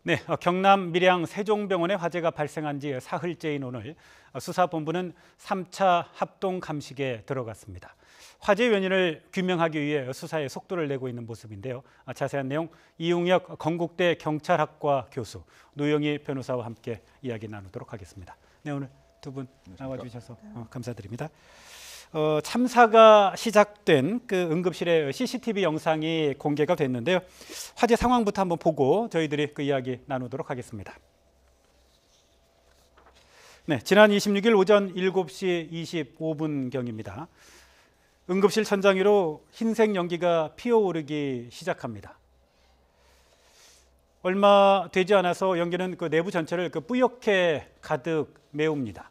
네, 경남 밀양 세종병원에 화재가 발생한 지 사흘째인 오늘 수사본부는 3차 합동 감식에 들어갔습니다. 화재 원인을 규명하기 위해 수사에 속도를 내고 있는 모습인데요. 자세한 내용 이웅혁 건국대 경찰학과 교수, 노영희 변호사와 함께 이야기 나누도록 하겠습니다. 네, 오늘 두 분 나와주셔서 감사드립니다. 참사가 시작된 그 응급실의 CCTV 영상이 공개가 됐는데요. 화재 상황부터 한번 보고 저희들이 그 이야기 나누도록 하겠습니다. 네, 지난 26일 오전 7시 25분경입니다. 응급실 천장 위로 흰색 연기가 피어오르기 시작합니다. 얼마 되지 않아서 연기는 그 내부 전체를 뿌옇게 가득 메웁니다.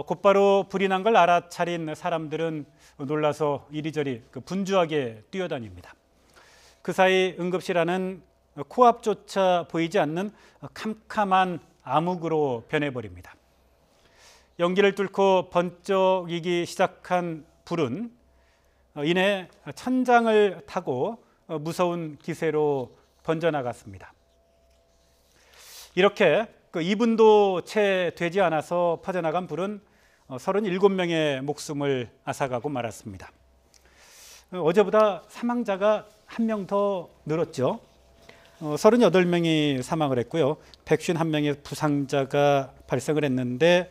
곧바로 불이 난 걸 알아차린 사람들은 놀라서 이리저리 분주하게 뛰어다닙니다. 그 사이 응급실 안은 코앞조차 보이지 않는 캄캄한 암흑으로 변해버립니다. 연기를 뚫고 번쩍이기 시작한 불은 이내 천장을 타고 무서운 기세로 번져나갔습니다. 이렇게 2분도 채 되지 않아서 퍼져나간 불은 37명의 목숨을 앗아가고 말았습니다. 어제보다 사망자가 1명 더 늘었죠. 38명이 사망을 했고요. 151명의 부상자가 발생을 했는데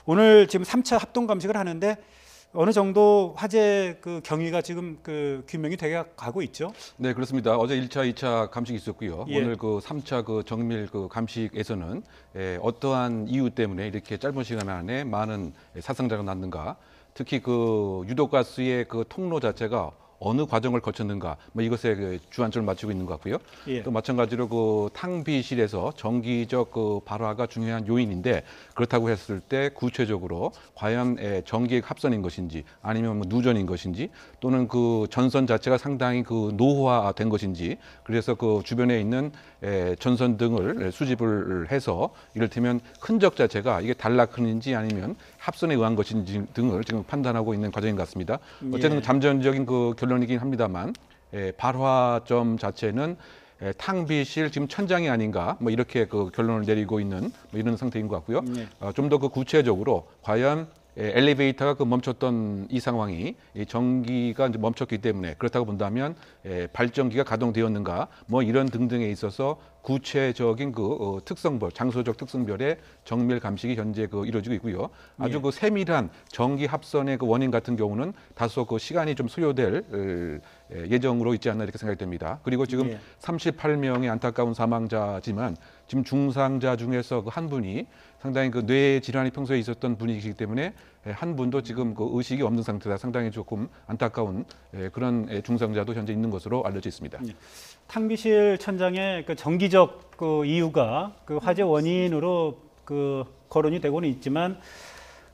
오늘 지금 3차 합동 감식을 하는데 어느 정도 화재 경위가 지금 규명이 되어 가고 있죠? 네, 그렇습니다. 어제 1차, 2차 감식이 있었고요. 예. 오늘 3차 정밀 감식에서는 어떠한 이유 때문에 이렇게 짧은 시간 안에 많은 사상자가 났는가, 특히 유독가스의 통로 자체가 어느 과정을 거쳤는가, 이것에 주안점을 맞추고 있는 것 같고요. 예. 또 마찬가지로 탕비실에서 정기적 발화가 중요한 요인인데, 그렇다고 했을 때 구체적으로 과연 전기의 합선인 것인지 아니면 누전인 것인지, 또는 전선 자체가 상당히 노후화된 것인지, 그래서 주변에 있는 전선 등을 수집을 해서 이를테면 흔적 자체가 이게 단락흔인지 아니면 합선에 의한 것인지 등을 지금 판단하고 있는 과정인 것 같습니다. 어쨌든 예. 잠정적인 결론이긴 합니다만, 발화점 자체는 탕비실 지금 천장이 아닌가, 이렇게 결론을 내리고 있는 이런 상태인 것 같고요. 예. 좀 더 구체적으로 과연 엘리베이터가 멈췄던 이 상황이 전기가 이제 멈췄기 때문에 그렇다고 본다면 발전기가 가동되었는가, 이런 등등에 있어서 구체적인 특성별, 장소적 특성별의 정밀 감식이 현재 이루어지고 있고요. 아주 예. 세밀한 전기 합선의 원인 같은 경우는 다소 시간이 좀 소요될 예정으로 있지 않나 이렇게 생각이 됩니다. 그리고 지금 예. 38명의 안타까운 사망자지만 지금 중상자 중에서 한 분이 상당히 뇌 질환이 평소에 있었던 분이기 때문에 한 분도 지금 의식이 없는 상태다. 상당히 조금 안타까운 그런 중상자도 현재 있는 것으로 알려져 있습니다. 예. 탕비실 천장의 정기적 이유가 화재 원인으로 거론이 되고는 있지만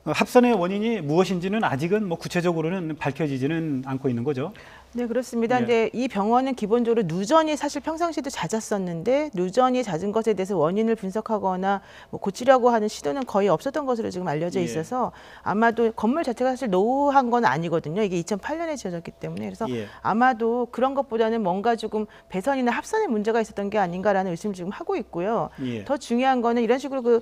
합선의 원인이 무엇인지는 아직은 구체적으로는 밝혀지지는 않고 있는 거죠. 네, 그렇습니다. 예. 근데 이 병원은 기본적으로 누전이 사실 평상시에도 잦았었는데 누전이 잦은 것에 대해서 원인을 분석하거나 고치려고 하는 시도는 거의 없었던 것으로 지금 알려져 예. 있어서 아마도 건물 자체가 사실 노후한 건 아니거든요. 이게 2008년에 지어졌기 때문에 그래서 예. 아마도 그런 것보다는 뭔가 조금 배선이나 합선에 문제가 있었던 게 아닌가라는 의심을 지금 하고 있고요. 예. 더 중요한 거는 이런 식으로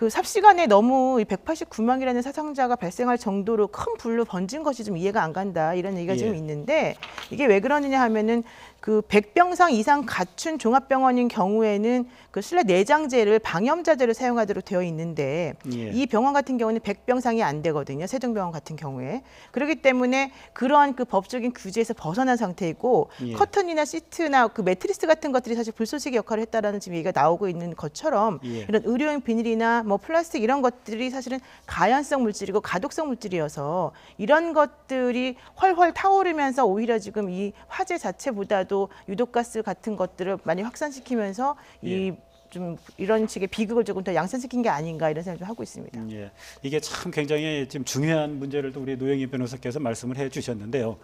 삽시간에 너무 189명이라는 사상자가 발생할 정도로 큰 불로 번진 것이 좀 이해가 안 간다 이런 얘기가 예. 지금 있는데 이게 왜 그러느냐 하면은 100병상 이상 갖춘 종합병원인 경우에는 실내 내장재를 방염자재를 사용하도록 되어 있는데 예. 이 병원 같은 경우는 100병상이 안 되거든요. 세종병원 같은 경우에. 그렇기 때문에 그러한 법적인 규제에서 벗어난 상태이고 예. 커튼이나 시트나 매트리스 같은 것들이 사실 불쏘시개 역할을 했다라는 지금 얘기가 나오고 있는 것처럼 예. 이런 의료용 비닐이나 플라스틱 이런 것들이 사실은 가연성 물질이고 가독성 물질이어서 이런 것들이 훨훨 타오르면서 오히려 지금 이 화재 자체보다도 유독가스 같은 것들을 많이 확산시키면서 좀 이런 식의 비극을 조금 더 양산시킨 게 아닌가 이런 생각을 좀 하고 있습니다. 예. 이게 참 굉장히 지금 중요한 문제를 또 우리 노영희 변호사께서 말씀을 해주셨는데요.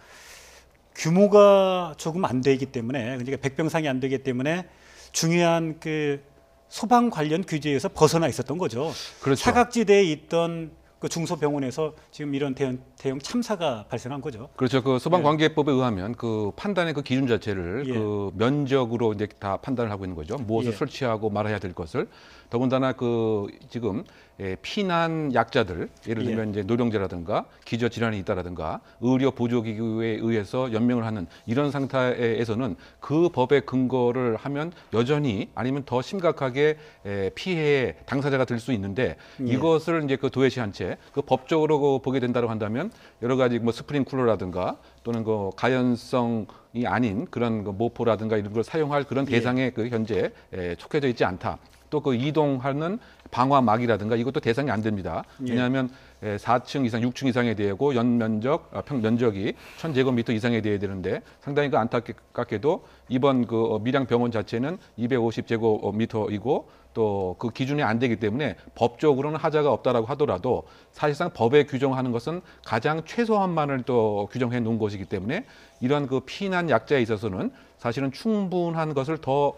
규모가 조금 안 되기 때문에, 그러니까 100병상이 안 되기 때문에 중요한 소방 관련 규제에서 벗어나 있었던 거죠. 그렇죠. 사각지대에 있던 중소병원에서 지금 이런 대형 참사가 발생한 거죠. 그렇죠. 그 소방관계법에 의하면 그 판단의 그 기준 자체를 예. 그 면적으로 이제 다 판단을 하고 있는 거죠. 무엇을 예. 설치하고 말아야 될 것을. 더군다나 그 지금 피난 약자들, 예를 들면 이제 노령자라든가 기저 질환이 있다라든가 의료 보조기구에 의해서 연명을 하는 이런 상태에서는 그 법의 근거를 하면 여전히 아니면 더 심각하게 피해의 당사자가 될 수 있는데 이것을 이제 그 도외시 한 채 그 법적으로 그 보게 된다고 한다면 여러 가지 뭐 스프링클러라든가 또는 그 가연성이 아닌 그런 그 모포라든가 이런 걸 사용할 그런 대상에 그 현재 속해져 있지 않다. 또 그 이동하는 방화막이라든가 이것도 대상이 안 됩니다. 왜냐하면 4층 이상, 6층 이상에 되고 연면적, 평면적이 1000제곱미터 이상에 돼야 되는데 상당히 그 안타깝게도 이번 그 밀양병원 자체는 250제곱미터이고 또 그 기준이 안 되기 때문에 법적으로는 하자가 없다라고 하더라도 사실상 법에 규정하는 것은 가장 최소한만을 또 규정해 놓은 것이기 때문에 이런 그 피난 약자에 있어서는 사실은 충분한 것을 더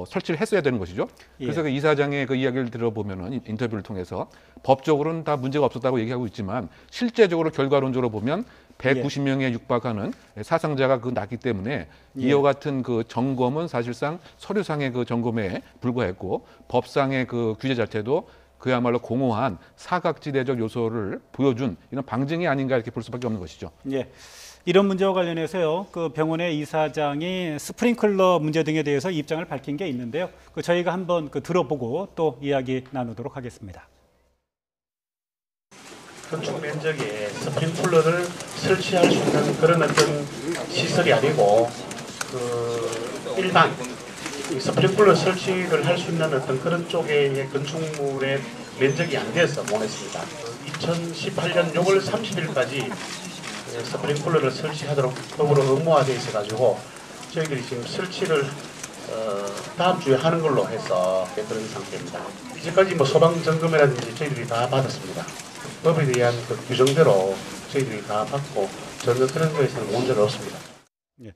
설치를 했어야 되는 것이죠. 그래서 그 이사장의 그 이야기를 들어보면은 인터뷰를 통해서 법적으로는 다 문제가 없었다고 얘기하고 있지만 실제적으로 결과론적으로 보면 190명에 육박하는 사상자가 그 났기 때문에 이와 같은 그 점검은 사실상 서류상의 그 점검에 불과했고 법상의 그 규제 자체도 그야말로 공허한 사각지대적 요소를 보여준 이런 방증이 아닌가 이렇게 볼 수밖에 없는 것이죠. 예. 이런 문제와 관련해서요, 그 병원의 이사장이 스프링클러 문제 등에 대해서 입장을 밝힌 게 있는데요. 그 저희가 한번 그 들어보고 또 이야기 나누도록 하겠습니다. 건축 면적에 스프링클러를 설치할 수 있는 그런 어떤 시설이 아니고 그 일반 스프링클러 설치를 할 수 있는 어떤 그런 쪽의 건축물의 면적이 안 돼서 원했습니다. 2018년 6월 30일까지 스프링클러를 설치하도록 법으로 의무화되어 있어가지고 저희들이 지금 설치를 다음 주에 하는 걸로 해서 그런 상태입니다. 이제까지 뭐 소방 점검이라든지 저희들이 다 받았습니다. 법에 대한 그 규정대로 저희들이 다 받고 전혀 그런 거에서는 문제가 없습니다. 예.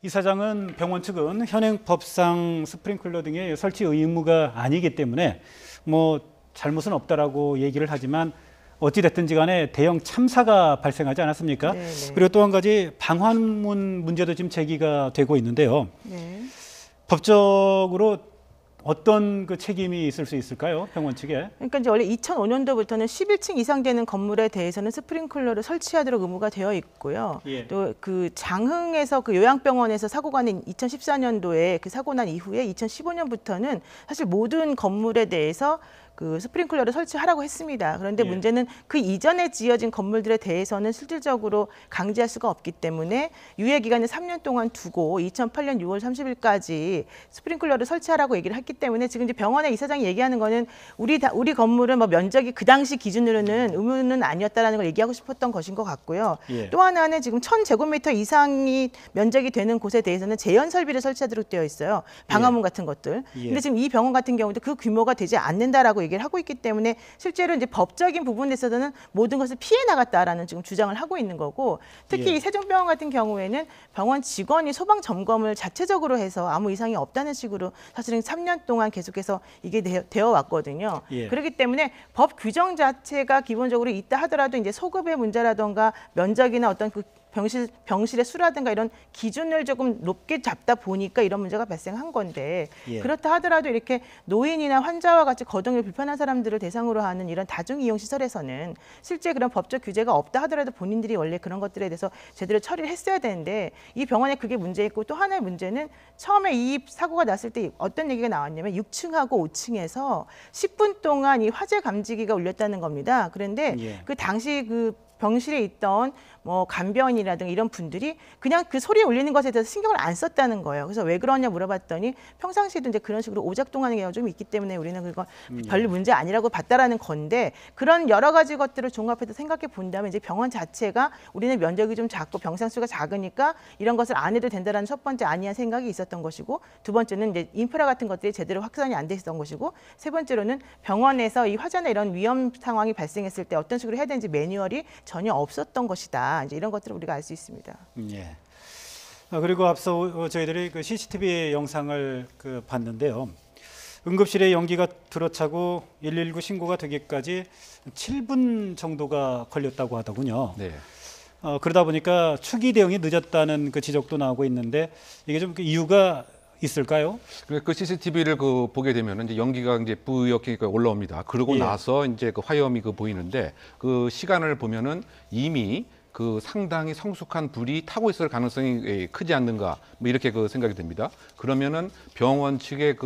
이사장은 병원 측은 현행 법상 스프링클러 등의 설치 의무가 아니기 때문에 뭐 잘못은 없다라고 얘기를 하지만 어찌됐든지 간에 대형 참사가 발생하지 않았습니까? 네네. 그리고 또 한 가지 방화문 문제도 지금 제기가 되고 있는데요. 네. 법적으로 어떤 그 책임이 있을 수 있을까요? 병원 측에. 그러니까 이제 원래 2005년도부터는 11층 이상 되는 건물에 대해서는 스프링클러를 설치하도록 의무가 되어 있고요. 예. 또 그 장흥에서 그 요양병원에서 사고가 난 2014년도에 그 사고 난 이후에 2015년부터는 사실 모든 건물에 대해서 그 스프링클러를 설치하라고 했습니다. 그런데 예. 문제는 그 이전에 지어진 건물들에 대해서는 실질적으로 강제할 수가 없기 때문에 유예 기간을 3년 동안 두고 2008년 6월 30일까지 스프링클러를 설치하라고 얘기를 했기 때문에 지금 이제 병원의 이사장이 얘기하는 거는 우리 건물은 뭐 면적이 그 당시 기준으로는 의무는 아니었다라는 걸 얘기하고 싶었던 것인 것 같고요. 예. 또 하나는 지금 1000제곱미터 이상이 면적이 되는 곳에 대해서는 제연 설비를 설치하도록 되어 있어요. 방화문 같은 것들. 예. 근데 지금 이 병원 같은 경우도 그 규모가 되지 않는다라고 얘기를 하고 있기 때문에 실제로 이제 법적인 부분에서는 모든 것을 피해 나갔다라는 지금 주장을 하고 있는 거고 특히 예. 이 세종병원 같은 경우에는 병원 직원이 소방 점검을 자체적으로 해서 아무 이상이 없다는 식으로 사실은 3년 동안 계속해서 이게 되어 왔거든요. 예. 그렇기 때문에 법 규정 자체가 기본적으로 있다 하더라도 이제 소급의 문제라던가 면적이나 어떤 그 병실의 수라든가 이런 기준을 조금 높게 잡다 보니까 이런 문제가 발생한 건데 예. 그렇다 하더라도 이렇게 노인이나 환자와 같이 거동이 불편한 사람들을 대상으로 하는 이런 다중이용시설에서는 실제 그런 법적 규제가 없다 하더라도 본인들이 원래 그런 것들에 대해서 제대로 처리를 했어야 되는데 이 병원에 그게 문제였고 또 하나의 문제는 처음에 이 사고가 났을 때 어떤 얘기가 나왔냐면 6층하고 5층에서 10분 동안 이 화재 감지기가 울렸다는 겁니다. 그런데 예. 그 당시 그 병실에 있던 뭐 간병인이라든가 이런 분들이 그냥 그 소리 울리는 것에 대해서 신경을 안 썼다는 거예요. 그래서 왜 그러냐 물어봤더니 평상시에도 이제 그런 식으로 오작동하는 경우가 좀 있기 때문에 우리는 그거 별 문제 아니라고 봤다라는 건데 그런 여러 가지 것들을 종합해서 생각해 본다면 이제 병원 자체가 우리는 면적이 좀 작고 병상 수가 작으니까 이런 것을 안 해도 된다라는 첫 번째 아니한 생각이 있었던 것이고 두 번째는 이제 인프라 같은 것들이 제대로 확산이 안 돼 있었던 것이고 세 번째로는 병원에서 이 화재나 이런 위험 상황이 발생했을 때 어떤 식으로 해야 되는지 매뉴얼이 전혀 없었던 것이다. 이제 이런 것들을 우리가 알 수 있습니다. 예. 그리고 앞서 저희들이 그 CCTV 영상을 봤는데요. 응급실에 연기가 들어차고 119 신고가 되기까지 7분 정도가 걸렸다고 하더군요. 네. 그러다 보니까 초기 대응이 늦었다는 그 지적도 나오고 있는데 이게 좀 그 이유가 있을까요? 그 CCTV를 보게 되면 이제 연기가 이제 뿌옇게 올라옵니다. 그러고 예. 나서 이제 그 화염이 보이는데 그 시간을 보면은 이미 그 상당히 성숙한 불이 타고 있을 가능성이 크지 않는가 뭐 이렇게 생각이 됩니다. 그러면은 병원 측의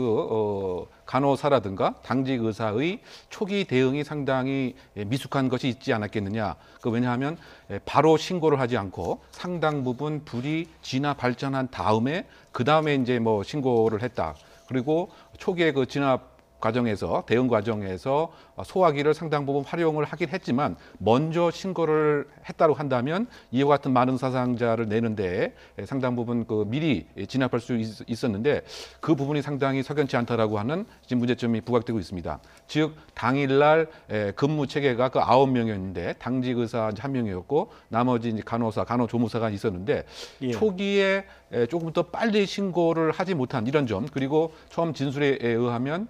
간호사라든가 당직 의사의 초기 대응이 상당히 미숙한 것이 있지 않았겠느냐. 왜냐하면 바로 신고를 하지 않고 상당 부분 불이 진화 발전한 다음에 그 다음에 이제 뭐 신고를 했다. 그리고 초기에 진압 과정에서 대응 과정에서 소화기를 상당 부분 활용을 하긴 했지만 먼저 신고를 했다고 한다면 이와 같은 많은 사상자를 내는데 상당 부분 미리 진압할 수 있었는데 그 부분이 상당히 석연치 않다라고 하는 지금 문제점이 부각되고 있습니다. 즉 당일날 근무 체계가 9명이었는데 당직 의사 1명이었고 나머지 이제 간호사, 간호조무사가 있었는데 예. 초기에 조금 더 빨리 신고를 하지 못한 이런 점, 그리고 처음 진술에 의하면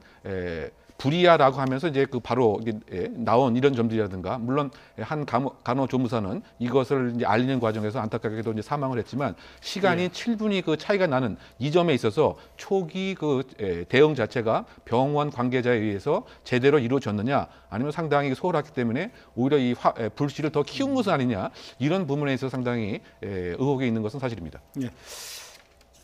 불이야라고 하면서 이제 바로 나온 이런 점들이라든가, 물론 한 간호조무사는 이것을 이제 알리는 과정에서 안타깝게도 이제 사망을 했지만 시간이 예. 7분이 차이가 나는 이 점에 있어서 초기 대응 자체가 병원 관계자에 의해서 제대로 이루어졌느냐, 아니면 상당히 소홀했기 때문에 오히려 이 불씨를 더 키운 것은 아니냐, 이런 부분에 있어서 상당히 의혹이 있는 것은 사실입니다. 예.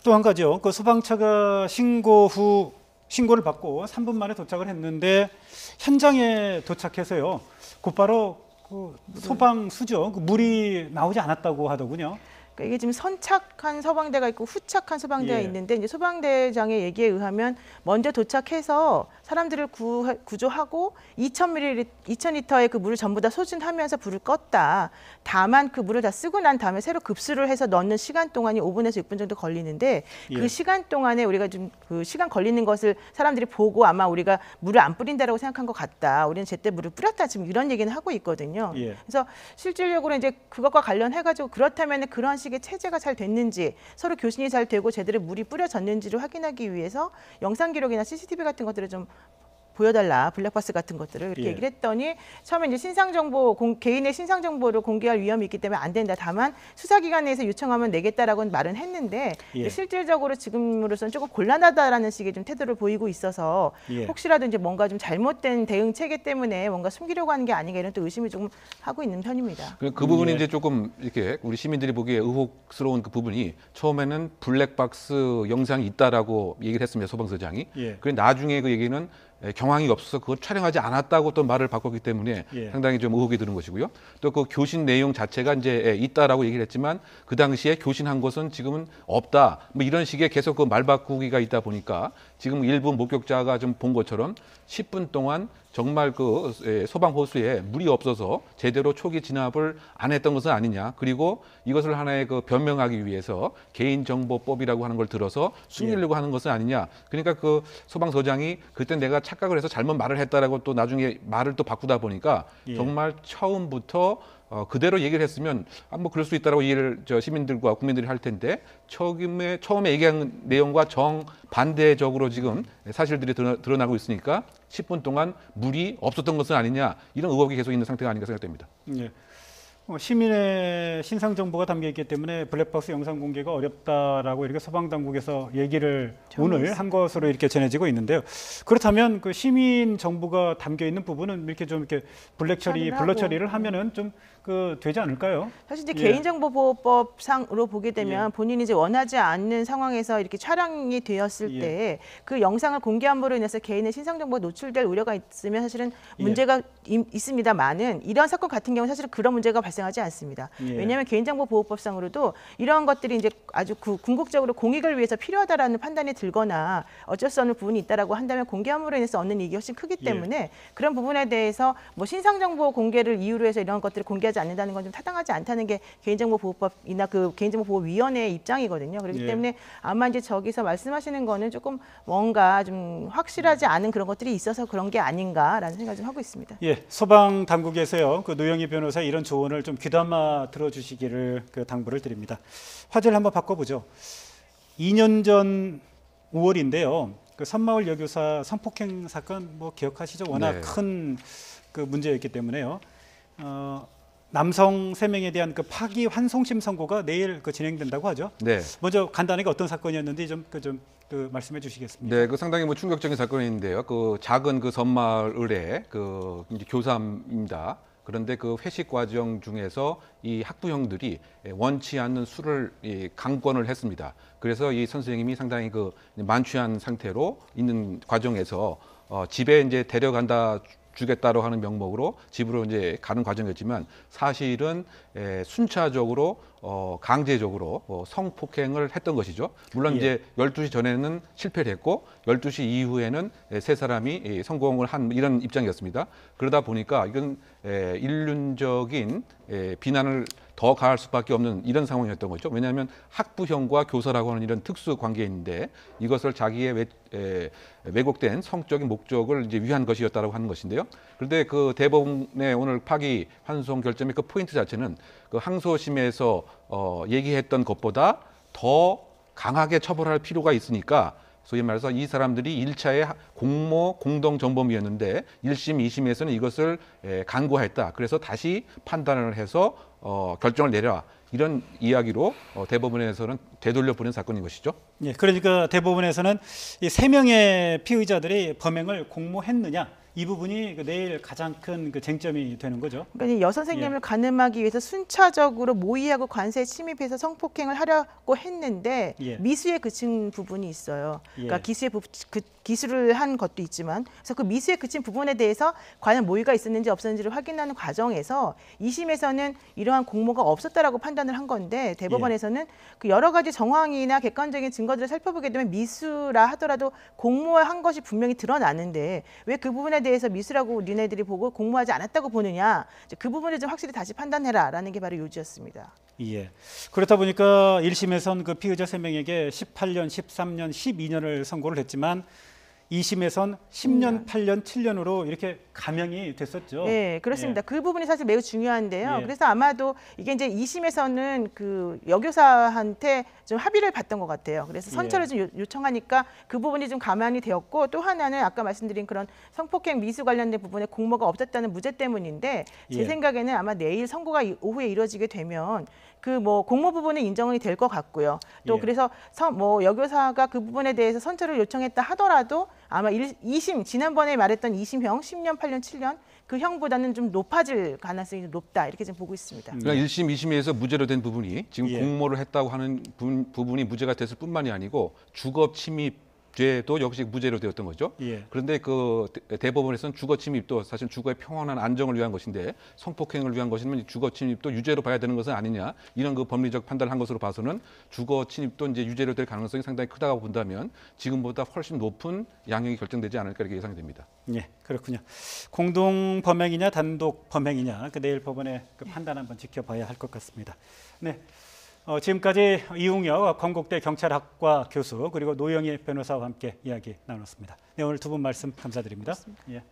또 한 가지요. 그 소방차가 신고를 받고 3분 만에 도착을 했는데 현장에 도착해서요. 곧바로 소방수죠. 물이 나오지 않았다고 하더군요. 그러니까 이게 지금 선착한 소방대가 있고 후착한 소방대가 예. 있는데 이제 소방대장의 얘기에 의하면 먼저 도착해서 사람들을 구조하고 2,000리터의 그 물을 전부 다 소진하면서 불을 껐다. 다만 그 물을 다 쓰고 난 다음에 새로 급수를 해서 넣는 시간 동안이 5분에서 6분 정도 걸리는데 예. 그 시간 동안에 우리가 좀 그 시간 걸리는 것을 사람들이 보고 아마 우리가 물을 안 뿌린다라고 생각한 것 같다. 우리는 제때 물을 뿌렸다. 지금 이런 얘기는 하고 있거든요. 예. 그래서 실질적으로 이제 그것과 관련해가지고 그렇다면 그런 식의 체제가 잘 됐는지, 서로 교신이 잘 되고 제대로 물이 뿌려졌는지를 확인하기 위해서 영상 기록이나 CCTV 같은 것들을 좀 보여달라, 블랙박스 같은 것들을 이렇게 예. 얘기를 했더니 처음에 이제 신상정보, 개인의 신상정보를 공개할 위험이 있기 때문에 안 된다. 다만 수사기관에서 요청하면 내겠다라고는 말은 했는데 예. 실질적으로 지금으로서는 조금 곤란하다라는 식의 좀 태도를 보이고 있어서 예. 혹시라도 이제 뭔가 좀 잘못된 대응 체계 때문에 뭔가 숨기려고 하는 게 아닌가 이런 또 의심을 조금 하고 있는 편입니다. 그 부분이 예. 이제 조금 이렇게 우리 시민들이 보기에 의혹스러운 그 부분이, 처음에는 블랙박스 영상이 있다라고 얘기를 했습니다, 소방서장이. 예. 그런데 나중에 그 얘기는 경황이 없어서 그걸 촬영하지 않았다고 또 말을 바꿨기 때문에 예. 상당히 좀 의혹이 드는 것이고요. 또 그 교신 내용 자체가 이제 있다라고 얘기를 했지만 그 당시에 교신한 것은 지금은 없다. 뭐 이런 식의 계속 말 바꾸기가 있다 보니까 지금 일부 목격자가 좀 본 것처럼 10분 동안 정말 소방 호수에 물이 없어서 제대로 초기 진압을 안 했던 것은 아니냐. 그리고 이것을 하나의 변명하기 위해서 개인정보법이라고 하는 걸 들어서 숨기려고 하는 것은 아니냐. 그러니까 소방서장이 그때 내가 착각을 해서 잘못 말을 했다라고 또 나중에 말을 또 바꾸다 보니까 예. 정말 처음부터 그대로 얘기를 했으면 뭐 그럴 수 있다라고 이해를 시민들과 국민들이 할 텐데 처음에 얘기한 내용과 정반대적으로 지금 사실들이 드러나고 있으니까 10분 동안 물이 없었던 것은 아니냐, 이런 의혹이 계속 있는 상태가 아닌가 생각됩니다. 예. 시민의 신상 정보가 담겨 있기 때문에 블랙박스 영상 공개가 어렵다라고 이렇게 소방당국에서 얘기를 오늘 한 것으로 이렇게 전해지고 있는데요. 그렇다면 그 시민 정보가 담겨 있는 부분은 이렇게 좀 이렇게 블러 처리를 하면은 좀 되지 않을까요? 사실 이제 예. 개인정보보호법상으로 보게 되면 예. 본인이 이제 원하지 않는 상황에서 이렇게 촬영이 되었을 예. 때 그 영상을 공개함으로 인해서 개인의 신상정보가 노출될 우려가 있으면 사실은 문제가 있습니다만은 이런 사건 같은 경우는 사실은 그런 문제가 발생하지 않습니다. 예. 왜냐하면 개인정보보호법상으로도 이러한 것들이 이제 아주 궁극적으로 공익을 위해서 필요하다라는 판단이 들거나 어쩔 수 없는 부분이 있다라고 한다면 공개함으로 인해서 얻는 이익이 훨씬 크기 때문에 그런 부분에 대해서 뭐 신상정보 공개를 이유로 해서 이런 것들을 공개하지 않는다는 건 좀 타당하지 않다는 게 개인정보보호법이나 개인정보보호위원회의 입장이거든요. 그렇기 때문에 아마 이제 저기서 말씀하시는 거는 조금 뭔가 좀 확실하지 않은 그런 것들이 있어서 그런 게 아닌가라는 생각을 좀 하고 있습니다. 예, 소방 당국에서요. 노영희 변호사 이런 조언을 좀 귀담아 들어주시기를 당부를 드립니다. 화제를 한번 바꿔보죠. 2년 전 5월인데요. 그 선마을 여교사 성폭행 사건 뭐 기억하시죠? 워낙 네. 큰 그 문제였기 때문에요. 남성 3명에 대한 그 파기 환송심 선고가 내일 그 진행된다고 하죠. 네. 먼저 간단하게 어떤 사건이었는지 좀 말씀해 주시겠습니다. 네, 그 상당히 뭐 충격적인 사건인데요. 그 작은 그 섬마을의 그 이제 교사입니다. 그런데 그 회식 과정 중에서 이 학부형들이 원치 않는 술을 강권을 했습니다. 그래서 이 선생님이 상당히 그 만취한 상태로 있는 과정에서 집에 이제 데려간다 주겠다고 하는 명목으로 집으로 이제 가는 과정이었지만 사실은 순차적으로 강제적으로 성폭행을 했던 것이죠. 물론 예. 이제 12시 전에는 실패를 했고 12시 이후에는 세 사람이 성공을 한 이런 입장이었습니다. 그러다 보니까 이건 일륜적인 비난을 더 가할 수밖에 없는 이런 상황이었던 거죠. 왜냐하면 학부형과 교사라고 하는 이런 특수 관계인데 이것을 자기의 왜곡된 성적인 목적을 이제 위한 것이었다라고 하는 것인데요. 그런데 그 대법원의 오늘 파기 환송 결정의 그 포인트 자체는 그 항소심에서 얘기했던 것보다 더 강하게 처벌할 필요가 있으니까 소위 말해서 이 사람들이 1차의 공모 공동 전범이었는데 1심, 2심에서는 이것을 간과했다. 그래서 다시 판단을 해서 결정을 내려라. 이런 이야기로 대법원에서는 되돌려 보낸 사건인 것이죠. 예, 그러니까 대법원에서는 이 3명의 피의자들이 범행을 공모했느냐 이 부분이 내일 가장 큰 그 쟁점이 되는 거죠. 그러니까 이 여선생님을 가늠하기 위해서 순차적으로 모의하고 관세에 침입해서 성폭행을 하려고 했는데 예. 미수에 그친 부분이 있어요. 그러니까 예. 기술을 한 것도 있지만 그래서 그 미수에 그친 부분에 대해서 과연 모의가 있었는지 없었는지를 확인하는 과정에서 2심에서는 이러한 공모가 없었다라고 판단을 한 건데 대법원에서는 그 여러 가지 정황이나 객관적인 증거들을 살펴보게 되면 미수라 하더라도 공모한 것이 분명히 드러나는데 왜 그 부분에 대해서 미수라고 니네들이 보고 공모하지 않았다고 보느냐 이제 그 부분을 좀 확실히 다시 판단해라라는 게 바로 요지였습니다. 예. 그렇다 보니까 1심에선 그 피의자 3명에게 18년, 13년, 12년을 선고를 했지만 2심에선 10년, 8년, 7년으로 이렇게 감형이 됐었죠. 네, 그렇습니다. 예. 그 부분이 사실 매우 중요한데요. 예. 그래서 아마도 이게 이제 2심에서는 그 여교사한테 좀 합의를 봤던 것 같아요. 그래서 선처를 좀 요청하니까 그 부분이 좀 감안이 되었고 또 하나는 아까 말씀드린 그런 성폭행 미수 관련된 부분에 공모가 없었다는 무죄 때문인데 제 예. 생각에는 아마 내일 선고가 오후에 이루어지게 되면 그 뭐 공모 부분은 인정이 될 것 같고요. 또 예. 그래서 뭐 여교사가 그 부분에 대해서 선처를 요청했다 하더라도 아마 2심 지난번에 말했던 2심형 10년, 8년, 7년 그 형보다는 좀 높아질 가능성이 높다 이렇게 좀 보고 있습니다. 그러니까 1심, 2심에서 무죄로 된 부분이 지금 예. 공모를 했다고 하는 부분이 무죄가 됐을 뿐만이 아니고 주거 침입 죄도 역시 무죄로 되었던 거죠. 예. 그런데 그 대법원에서는 주거 침입도 사실 주거의 평온한 안정을 위한 것인데 성폭행을 위한 것이면 주거 침입도 유죄로 봐야 되는 것은 아니냐 이런 그 법리적 판단을 한 것으로 봐서는 주거 침입도 이제 유죄로 될 가능성이 상당히 크다고 본다면 지금보다 훨씬 높은 양형이 결정되지 않을까 이렇게 예상이 됩니다. 예, 그렇군요. 공동 범행이냐 단독 범행이냐 그 내일 법원의 그 판단 한번 지켜봐야 할 것 같습니다. 네. 지금까지 이웅혁 건국대 경찰학과 교수 그리고 노영희 변호사와 함께 이야기 나눴습니다. 네, 오늘 두 분 말씀 감사드립니다. 예.